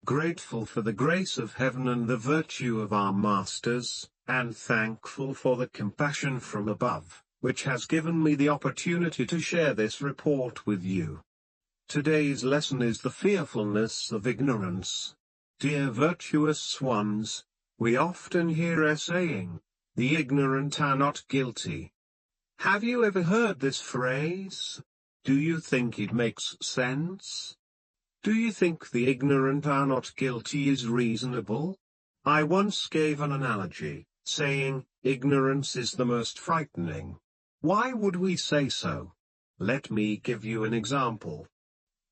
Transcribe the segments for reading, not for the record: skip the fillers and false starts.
grateful for the grace of heaven and the virtue of our masters, and thankful for the compassion from above, which has given me the opportunity to share this report with you. Today's lesson is the fearfulness of ignorance. Dear virtuous ones, we often hear a saying, "The ignorant are not guilty." Have you ever heard this phrase? Do you think it makes sense? Do you think the ignorant are not guilty is reasonable? I once gave an analogy, saying, ignorance is the most frightening. Why would we say so? Let me give you an example.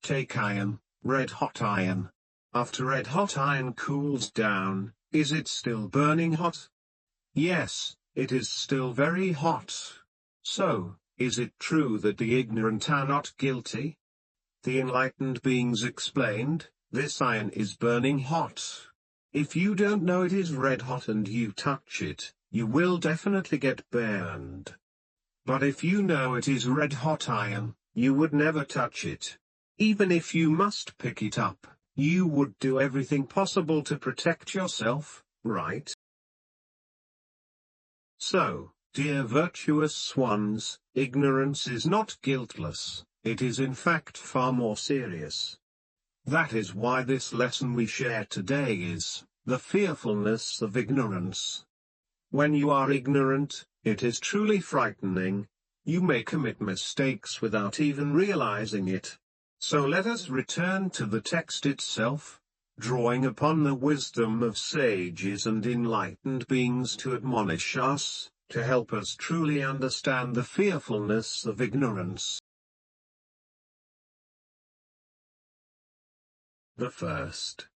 Take iron, red-hot iron. After red-hot iron cools down, is it still burning hot? Yes, it is still very hot. So, is it true that the ignorant are not guilty? The enlightened beings explained, this iron is burning hot. If you don't know it is red hot and you touch it, you will definitely get burned. But if you know it is red hot iron, you would never touch it. Even if you must pick it up, you would do everything possible to protect yourself, right? So, dear virtuous ones, ignorance is not guiltless, it is in fact far more serious. That is why this lesson we share today is, the fearfulness of ignorance. When you are ignorant, it is truly frightening. You may commit mistakes without even realizing it. So let us return to the text itself, drawing upon the wisdom of sages and enlightened beings to admonish us, to help us truly understand the fearfulness of ignorance. The first.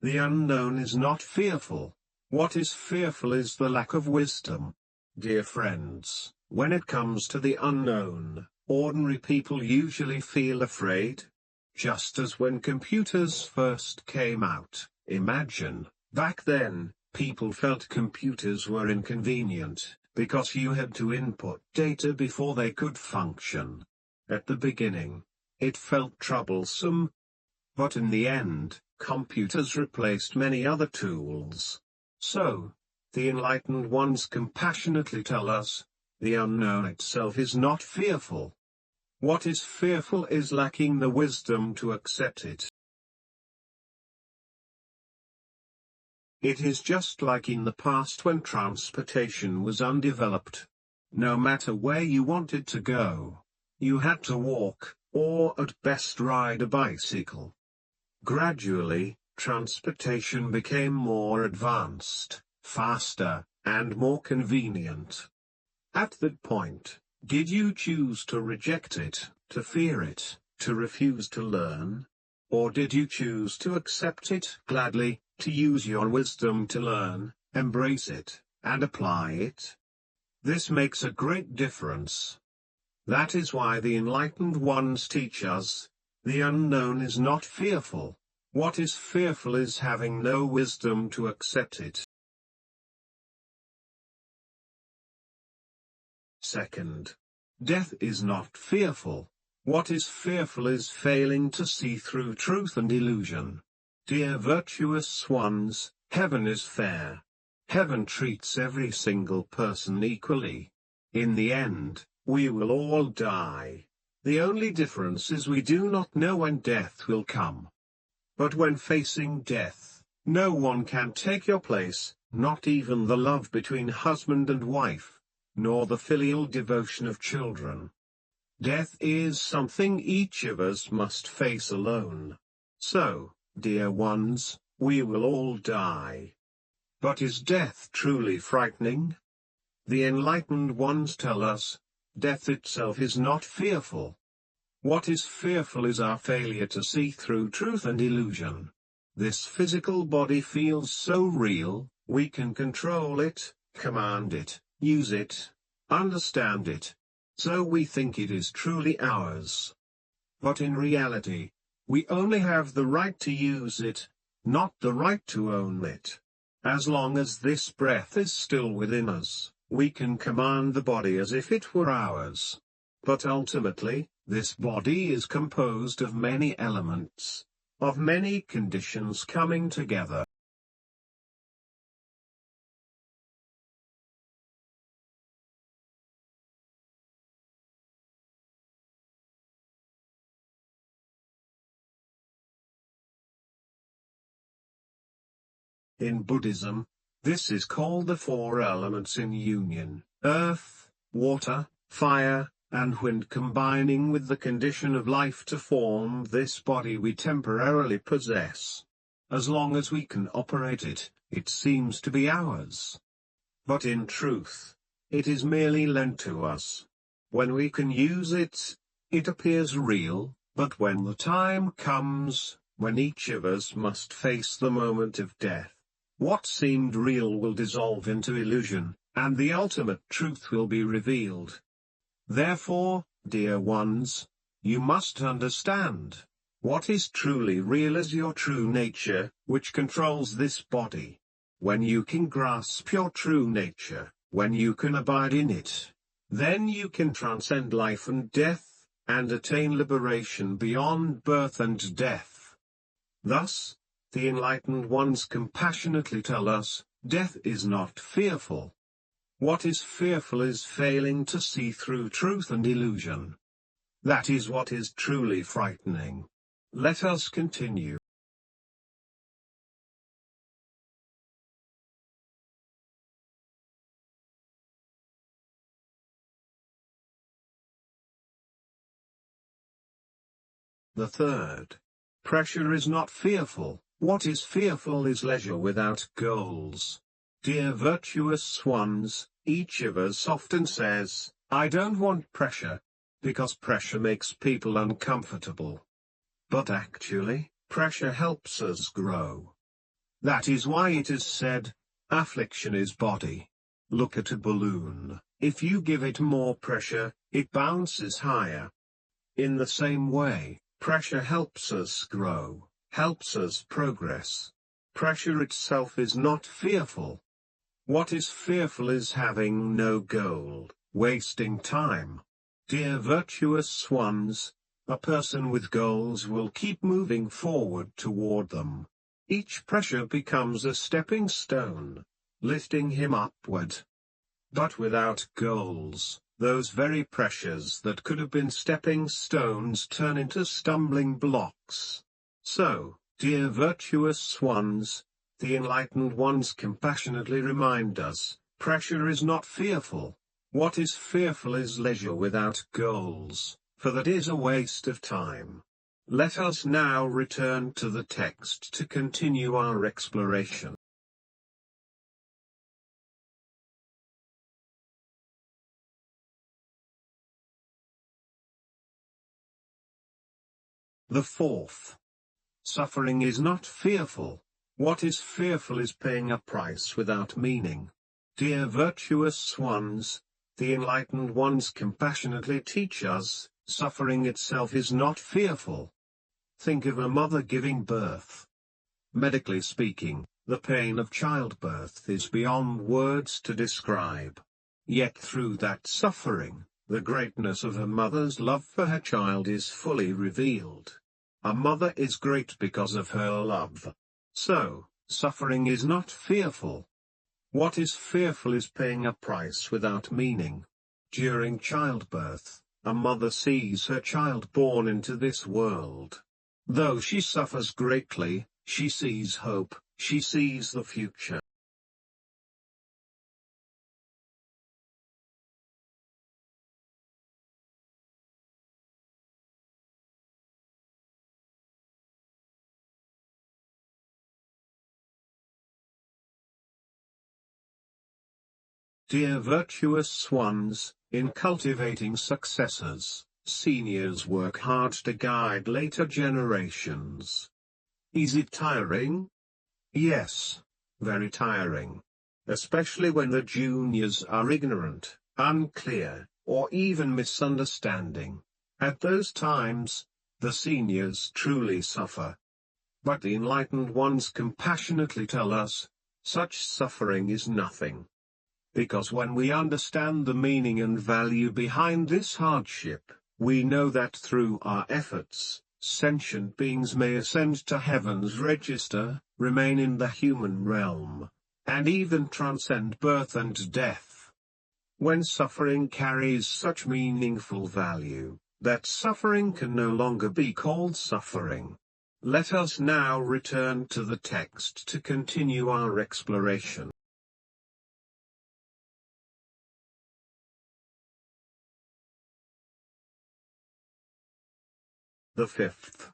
The unknown is not fearful. What is fearful is the lack of wisdom. Dear friends, when it comes to the unknown, ordinary people usually feel afraid. Just as when computers first came out, imagine, back then, people felt computers were inconvenient, because you had to input data before they could function. At the beginning, it felt troublesome. But in the end, computers replaced many other tools. So, the enlightened ones compassionately tell us, the unknown itself is not fearful. What is fearful is lacking the wisdom to accept it. It is just like in the past when transportation was undeveloped. No matter where you wanted to go, you had to walk, or at best ride a bicycle. Gradually, transportation became more advanced, faster, and more convenient. At that point, did you choose to reject it, to fear it, to refuse to learn? Or did you choose to accept it gladly, to use your wisdom to learn, embrace it, and apply it? This makes a great difference. That is why the enlightened ones teach us, the unknown is not fearful. What is fearful is having no wisdom to accept it. Second. Death is not fearful. What is fearful is failing to see through truth and illusion. Dear virtuous ones, heaven is fair. Heaven treats every single person equally. In the end, we will all die. The only difference is we do not know when death will come. But when facing death, no one can take your place, not even the love between husband and wife, nor the filial devotion of children. Death is something each of us must face alone. So, dear ones, we will all die. But is death truly frightening? The enlightened ones tell us, death itself is not fearful. What is fearful is our failure to see through truth and illusion. This physical body feels so real, we can control it, command it, use it, understand it. So we think it is truly ours. But in reality, we only have the right to use it, not the right to own it. As long as this breath is still within us, we can command the body as if it were ours. But ultimately, this body is composed of many elements. of many conditions coming together. In Buddhism, this is called the four elements in union: earth, water, fire, and wind, combining with the condition of life to form this body we temporarily possess. As long as we can operate it, it seems to be ours. But in truth, it is merely lent to us. When we can use it, it appears real, but when the time comes, when each of us must face the moment of death, what seemed real will dissolve into illusion, and the ultimate truth will be revealed. Therefore, dear ones, you must understand, what is truly real is your true nature, which controls this body. When you can grasp your true nature, when you can abide in it, then you can transcend life and death, and attain liberation beyond birth and death. Thus, the enlightened ones compassionately tell us, death is not fearful. What is fearful is failing to see through truth and illusion. That is what is truly frightening. Let us continue. The third. Pressure is not fearful. What is fearful is leisure without goals. Dear virtuous ones, each of us often says, I don't want pressure, because pressure makes people uncomfortable. But actually, pressure helps us grow. That is why it is said, affliction is body. Look at a balloon. If you give it more pressure, it bounces higher. In the same way, pressure helps us grow, helps us progress. Pressure itself is not fearful. What is fearful is having no goal, wasting time. Dear virtuous ones, a person with goals will keep moving forward toward them. Each pressure becomes a stepping stone, lifting him upward. But without goals, those very pressures that could have been stepping stones turn into stumbling blocks. So, dear virtuous ones, the enlightened ones compassionately remind us, pressure is not fearful. What is fearful is leisure without goals, for that is a waste of time. Let us now return to the text to continue our exploration. The fourth. Suffering is not fearful. What is fearful is paying a price without meaning. Dear virtuous ones, the enlightened ones compassionately teach us, suffering itself is not fearful. Think of a mother giving birth. Medically speaking, the pain of childbirth is beyond words to describe. Yet through that suffering, the greatness of a mother's love for her child is fully revealed. A mother is great because of her love. So, suffering is not fearful. What is fearful is paying a price without meaning. During childbirth, a mother sees her child born into this world. Though she suffers greatly, she sees hope, she sees the future. Dear virtuous ones, in cultivating successors, seniors work hard to guide later generations. Is it tiring? Yes, very tiring. Especially when the juniors are ignorant, unclear, or even misunderstanding. At those times, the seniors truly suffer. But the enlightened ones compassionately tell us, such suffering is nothing. Because when we understand the meaning and value behind this hardship, we know that through our efforts, sentient beings may ascend to heaven's register, remain in the human realm, and even transcend birth and death. When suffering carries such meaningful value, that suffering can no longer be called suffering. Let us now return to the text to continue our exploration. The fifth.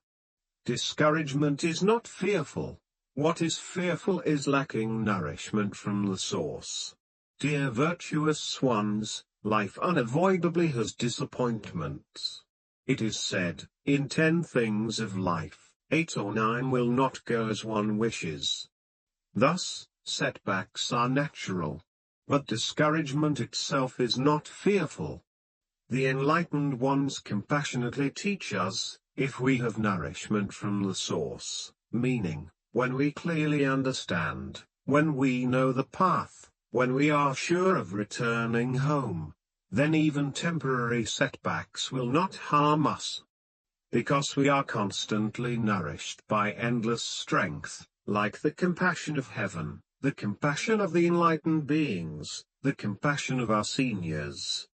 Discouragement is not fearful. What is fearful is lacking nourishment from the source. Dear virtuous ones, life unavoidably has disappointments. It is said, in 10 things of life, 8 or 9 will not go as one wishes. Thus, setbacks are natural. But discouragement itself is not fearful. The enlightened ones compassionately teach us, if we have nourishment from the source, meaning, when we clearly understand, when we know the path, when we are sure of returning home, then even temporary setbacks will not harm us. Because we are constantly nourished by endless strength, like the compassion of heaven, the compassion of the enlightened beings, the compassion of our seniors.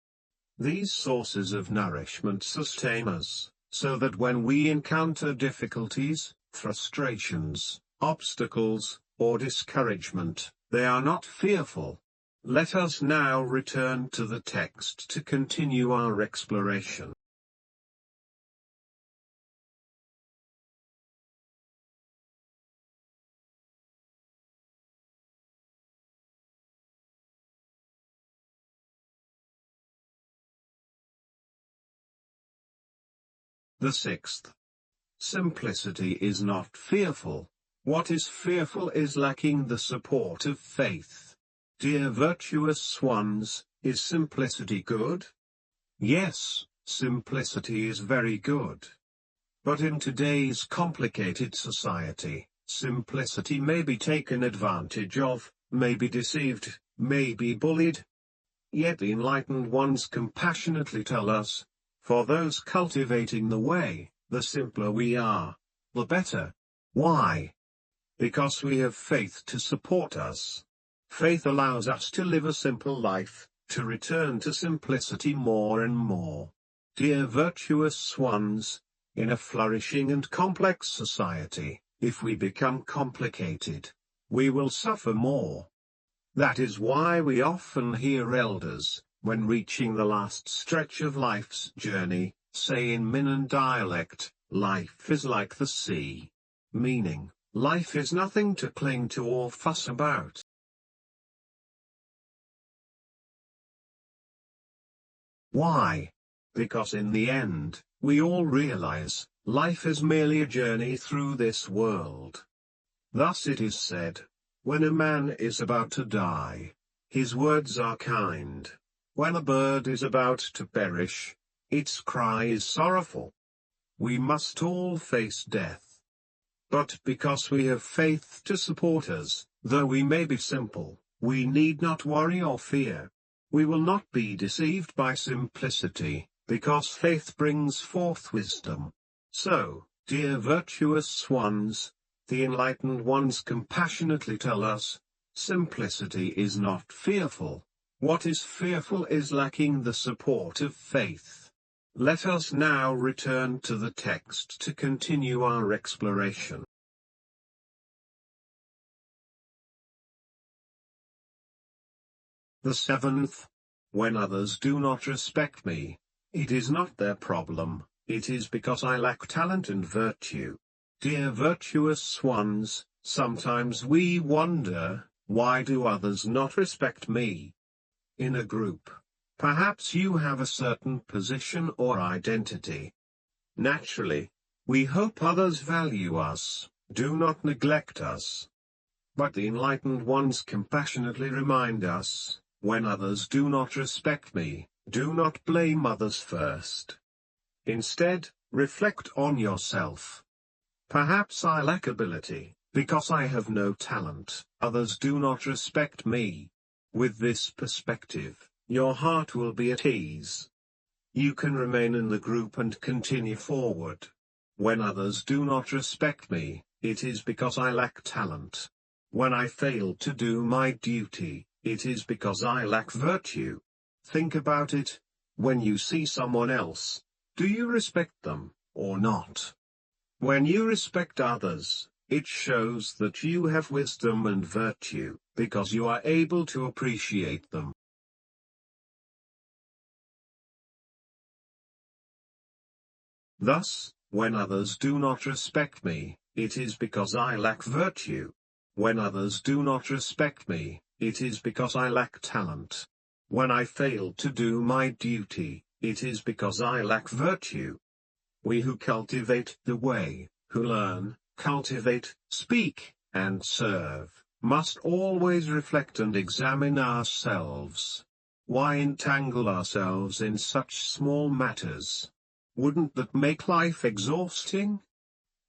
These sources of nourishment sustain us, so that when we encounter difficulties, frustrations, obstacles, or discouragement, they are not fearful. Let us now return to the text to continue our exploration. The sixth. Simplicity is not fearful. What is fearful is lacking the support of faith. Dear virtuous ones, is simplicity good? Yes, simplicity is very good. But in today's complicated society, simplicity may be taken advantage of, may be deceived, may be bullied. Yet the enlightened ones compassionately tell us, for those cultivating the way, the simpler we are, the better. Why? Because we have faith to support us. Faith allows us to live a simple life, to return to simplicity more and more. Dear virtuous ones, in a flourishing and complex society, if we become complicated, we will suffer more. That is why we often hear elders, when reaching the last stretch of life's journey, say in Minnan dialect, life is like the sea. Meaning, life is nothing to cling to or fuss about. Why? Because in the end, we all realize, life is merely a journey through this world. Thus it is said, when a man is about to die, his words are kind. When a bird is about to perish, its cry is sorrowful. We must all face death. But because we have faith to support us, though we may be simple, we need not worry or fear. We will not be deceived by simplicity, because faith brings forth wisdom. So, dear virtuous ones, the enlightened ones compassionately tell us, simplicity is not fearful. What is fearful is lacking the support of faith. Let us now return to the text to continue our exploration. The seventh. When others do not respect me, it is not their problem, it is because I lack talent and virtue. Dear virtuous ones, sometimes we wonder, why do others not respect me? In a group, perhaps you have a certain position or identity. Naturally, we hope others value us, do not neglect us. But the enlightened ones compassionately remind us, when others do not respect me, do not blame others first. Instead, reflect on yourself. Perhaps I lack ability, because I have no talent, others do not respect me. With this perspective, your heart will be at ease. You can remain in the group and continue forward. When others do not respect me, it is because I lack talent. When I fail to do my duty, it is because I lack virtue. Think about it. When you see someone else, do you respect them, or not? When you respect others, it shows that you have wisdom and virtue, because you are able to appreciate them. Thus, when others do not respect me, it is because I lack virtue. When others do not respect me, it is because I lack talent. When I fail to do my duty, it is because I lack virtue. We who cultivate the way, who learn, cultivate, speak, and serve, must always reflect and examine ourselves. Why entangle ourselves in such small matters? Wouldn't that make life exhausting?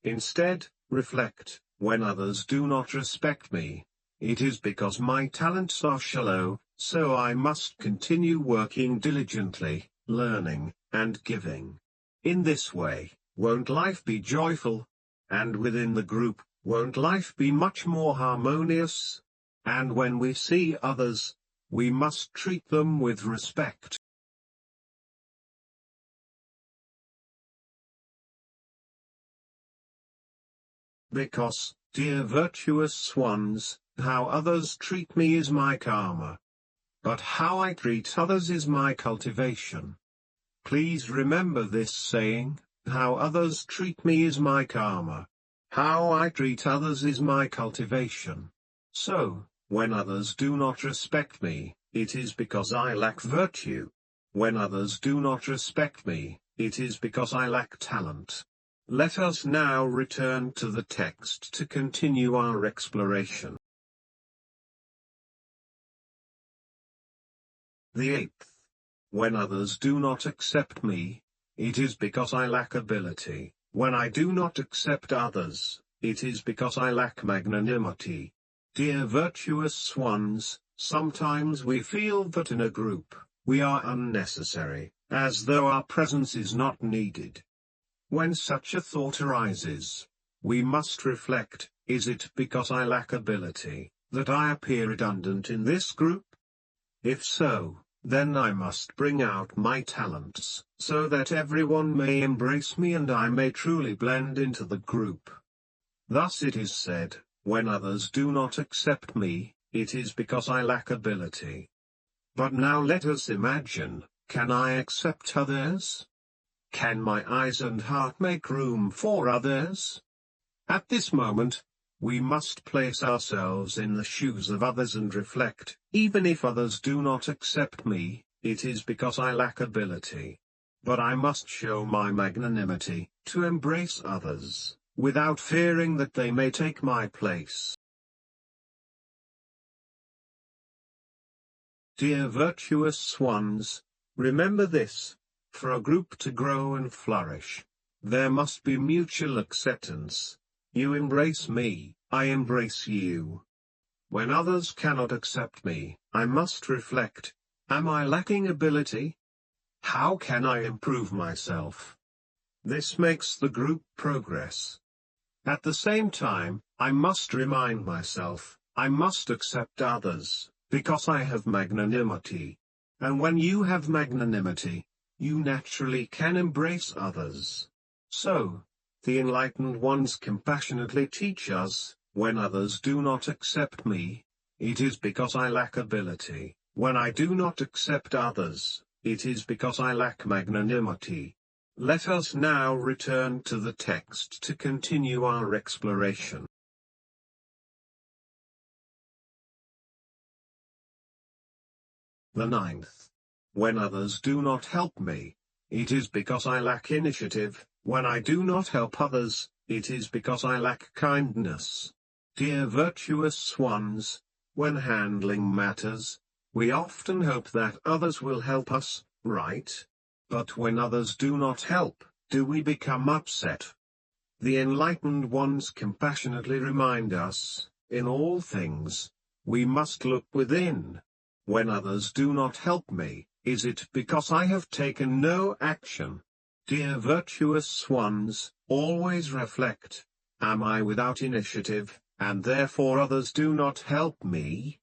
Instead, reflect, when others do not respect me, it is because my talents are shallow, so I must continue working diligently, learning, and giving. In this way, won't life be joyful? And within the group, won't life be much more harmonious? And when we see others, we must treat them with respect. Because, dear virtuous ones, how others treat me is my karma. But how I treat others is my cultivation. Please remember this saying, how others treat me is my karma. How I treat others is my cultivation. So, when others do not respect me, it is because I lack virtue. When others do not respect me, it is because I lack talent. Let us now return to the text to continue our exploration. The eighth. When others do not accept me, it is because I lack ability. When I do not accept others, it is because I lack magnanimity. Dear virtuous ones, sometimes we feel that in a group, we are unnecessary, as though our presence is not needed. When such a thought arises, we must reflect, is it because I lack ability, that I appear redundant in this group? If so, then I must bring out my talents, so that everyone may embrace me and I may truly blend into the group. Thus it is said, when others do not accept me, it is because I lack ability. But now let us imagine, can I accept others? Can my eyes and heart make room for others? At this moment, we must place ourselves in the shoes of others and reflect, even if others do not accept me, it is because I lack ability. But I must show my magnanimity, to embrace others, without fearing that they may take my place. Dear virtuous ones, remember this. For a group to grow and flourish, there must be mutual acceptance. You embrace me, I embrace you. When others cannot accept me, I must reflect, am I lacking ability? How can I improve myself? This makes the group progress. At the same time, I must remind myself, I must accept others, because I have magnanimity. And when you have magnanimity, you naturally can embrace others. So, the enlightened ones compassionately teach us, when others do not accept me, it is because I lack ability. When I do not accept others, it is because I lack magnanimity. Let us now return to the text to continue our exploration. The ninth. When others do not help me, it is because I lack initiative. When I do not help others, it is because I lack kindness. Dear virtuous ones, when handling matters, we often hope that others will help us, right? But when others do not help, do we become upset? The enlightened ones compassionately remind us, in all things, we must look within. When others do not help me, is it because I have taken no action? Dear virtuous ones, always reflect, am I without initiative, and therefore others do not help me?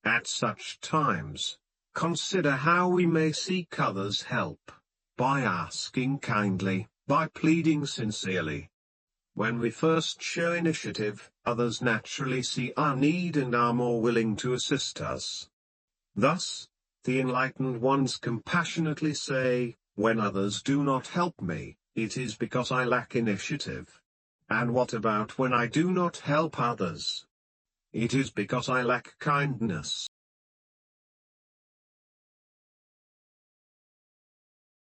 At such times, consider how we may seek others' help, by asking kindly, by pleading sincerely. When we first show initiative, others naturally see our need and are more willing to assist us. Thus, the enlightened ones compassionately say, when others do not help me, it is because I lack initiative. And what about when I do not help others? It is because I lack kindness.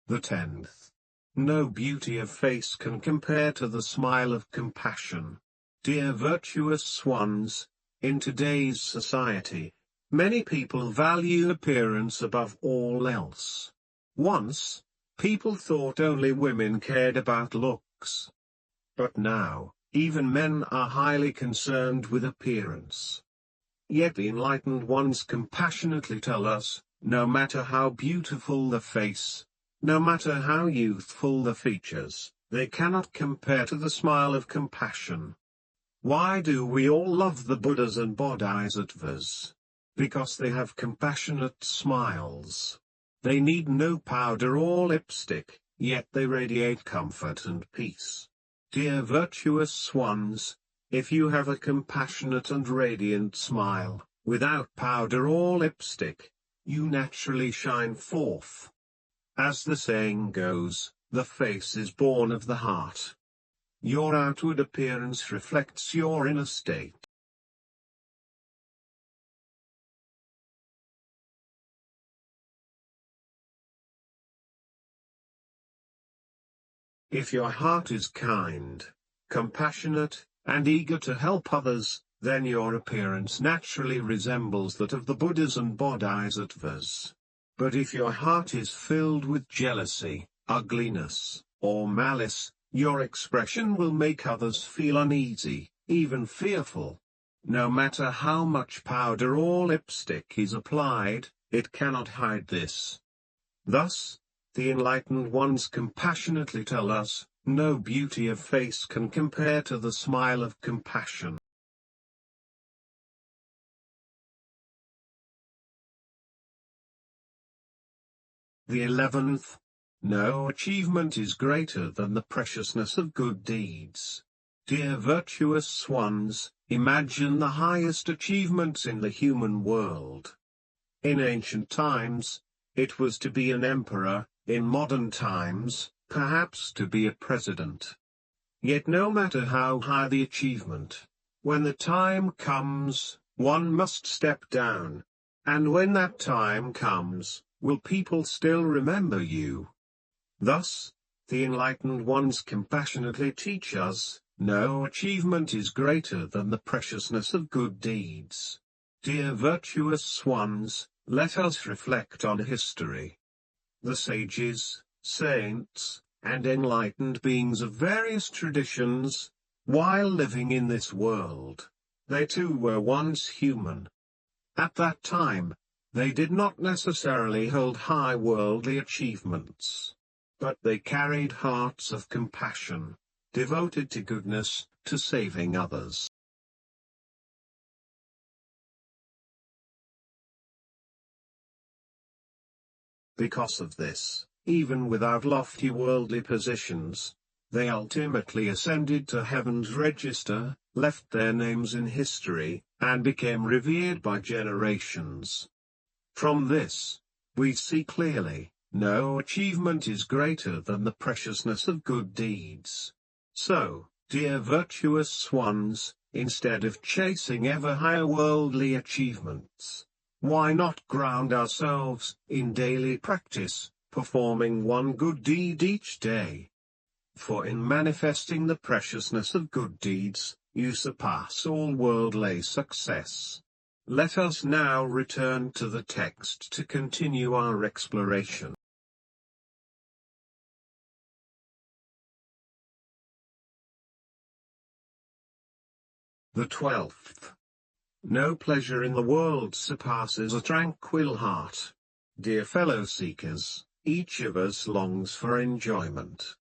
The 10th. No beauty of face can compare to the smile of compassion. Dear virtuous ones, in today's society, many people value appearance above all else. Once, people thought only women cared about looks. But now, even men are highly concerned with appearance. Yet the enlightened ones compassionately tell us, no matter how beautiful the face, no matter how youthful the features, they cannot compare to the smile of compassion. Why do we all love the Buddhas and Bodhisattvas? Because they have compassionate smiles. They need no powder or lipstick, yet they radiate comfort and peace. Dear virtuous ones, if you have a compassionate and radiant smile, without powder or lipstick, you naturally shine forth. As the saying goes, the face is born of the heart. Your outward appearance reflects your inner state. If your heart is kind, compassionate, and eager to help others, then your appearance naturally resembles that of the Buddhas and Bodhisattvas. But if your heart is filled with jealousy, ugliness, or malice, your expression will make others feel uneasy, even fearful. No matter how much powder or lipstick is applied, it cannot hide this. Thus, the enlightened ones compassionately tell us, no beauty of face can compare to the smile of compassion. The 11th. No achievement is greater than the preciousness of good deeds. Dear virtuous ones, imagine the highest achievements in the human world. In ancient times, it was to be an emperor, in modern times, perhaps to be a president. Yet no matter how high the achievement, when the time comes, one must step down. And when that time comes, will people still remember you? Thus, the enlightened ones compassionately teach us, no achievement is greater than the preciousness of good deeds. Dear virtuous ones, let us reflect on history. The sages, saints, and enlightened beings of various traditions, while living in this world, they too were once human. At that time, they did not necessarily hold high worldly achievements. But they carried hearts of compassion, devoted to goodness, to saving others. Because of this, even without lofty worldly positions, they ultimately ascended to heaven's register, left their names in history, and became revered by generations. From this, we see clearly, no achievement is greater than the preciousness of good deeds. So, dear virtuous ones, instead of chasing ever higher worldly achievements, why not ground ourselves in daily practice, performing one good deed each day? For in manifesting the preciousness of good deeds, you surpass all worldly success. Let us now return to the text to continue our exploration. The 12th. No pleasure in the world surpasses a tranquil heart. Dear fellow seekers, Each of us longs for enjoyment.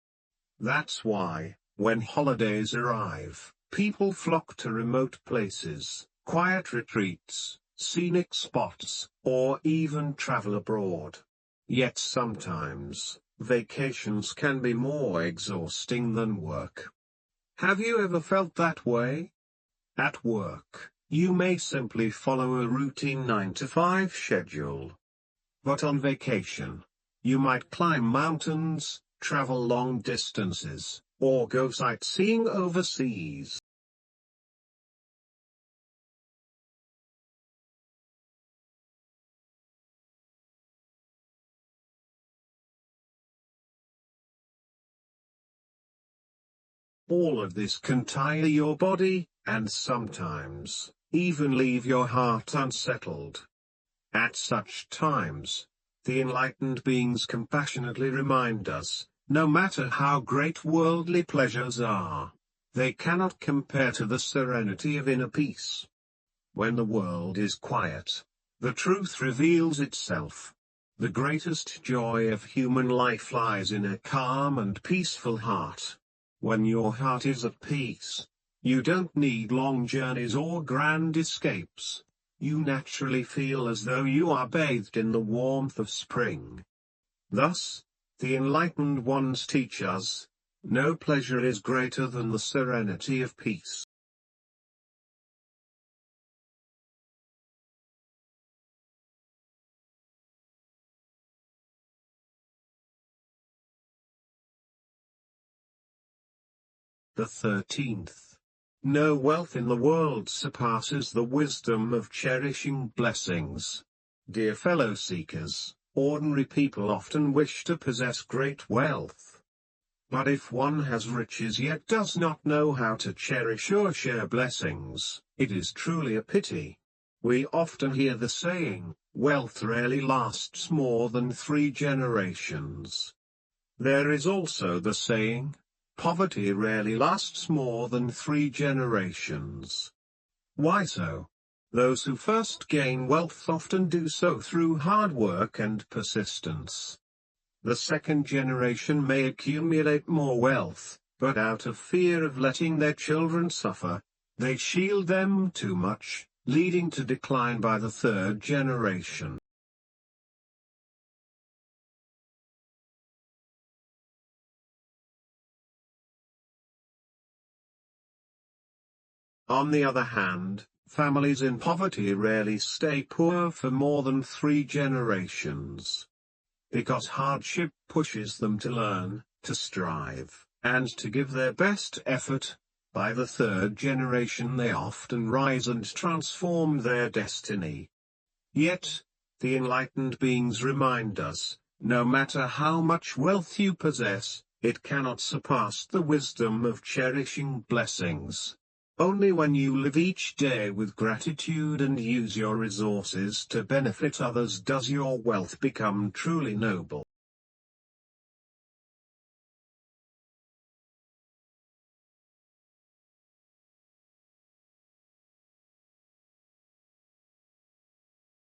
That's why, when holidays arrive, people flock to remote places, quiet retreats, scenic spots, or even travel abroad. Yet sometimes, vacations can be more exhausting than work. Have you ever felt that way? At work, you may simply follow a routine 9-to-5 schedule. But on vacation, you might climb mountains, travel long distances, or go sightseeing overseas. All of this can tire your body, and sometimes, even leave your heart unsettled. At such times, the enlightened beings compassionately remind us, no matter how great worldly pleasures are, they cannot compare to the serenity of inner peace. When the world is quiet, the truth reveals itself. The greatest joy of human life lies in a calm and peaceful heart. When your heart is at peace, you don't need long journeys or grand escapes. You naturally feel as though you are bathed in the warmth of spring. Thus, the enlightened ones teach us, no pleasure is greater than the serenity of peace. The 13th. No wealth in the world surpasses the wisdom of cherishing blessings. Dear fellow seekers, ordinary people often wish to possess great wealth. But if one has riches yet does not know how to cherish or share blessings, it is truly a pity. We often hear the saying, wealth rarely lasts more than 3 generations. There is also the saying, poverty rarely lasts more than 3 generations. Why so? Those who first gain wealth often do so through hard work and persistence. The second generation may accumulate more wealth, but out of fear of letting their children suffer, they shield them too much, leading to decline by the third generation. On the other hand, families in poverty rarely stay poor for more than 3 generations. Because hardship pushes them to learn, to strive, and to give their best effort. By the third generation they often rise and transform their destiny. Yet, the enlightened beings remind us, no matter how much wealth you possess, it cannot surpass the wisdom of cherishing blessings. Only when you live each day with gratitude and use your resources to benefit others does your wealth become truly noble.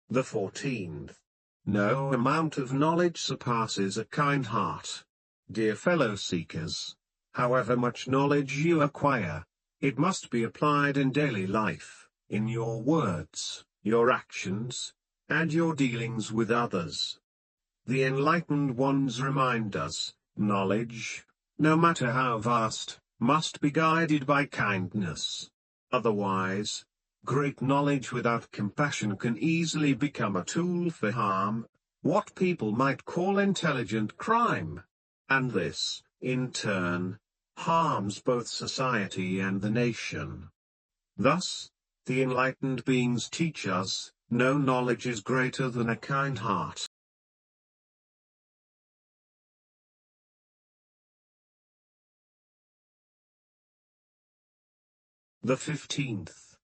The 14th. No amount of knowledge surpasses a kind heart. Dear fellow seekers, however much knowledge you acquire, it must be applied in daily life, in your words, your actions, and your dealings with others. The enlightened ones remind us, knowledge, no matter how vast, must be guided by kindness. Otherwise, great knowledge without compassion can easily become a tool for harm, what people might call intelligent crime. And this, in turn, harms both society and the nation. Thus, the enlightened beings teach us, no knowledge is greater than a kind heart. The 15th.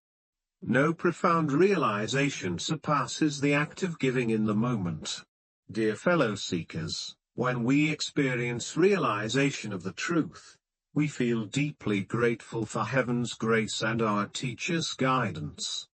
No profound realization surpasses the act of giving in the moment. Dear fellow seekers, when we experience realization of the truth, we feel deeply grateful for heaven's grace and our teacher's guidance.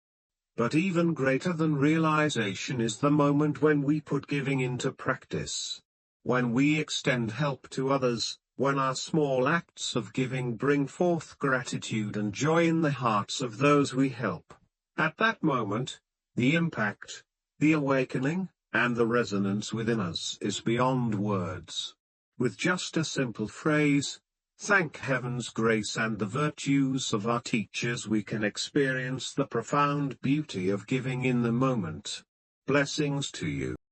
But even greater than realization is the moment when we put giving into practice. when we extend help to others, when our small acts of giving bring forth gratitude and joy in the hearts of those we help, at that moment, the impact, the awakening, and the resonance within us is beyond words. With just a simple phrase, "Thank heaven's grace and the virtues of our teachers," we can experience the profound beauty of giving in the moment. Blessings to you.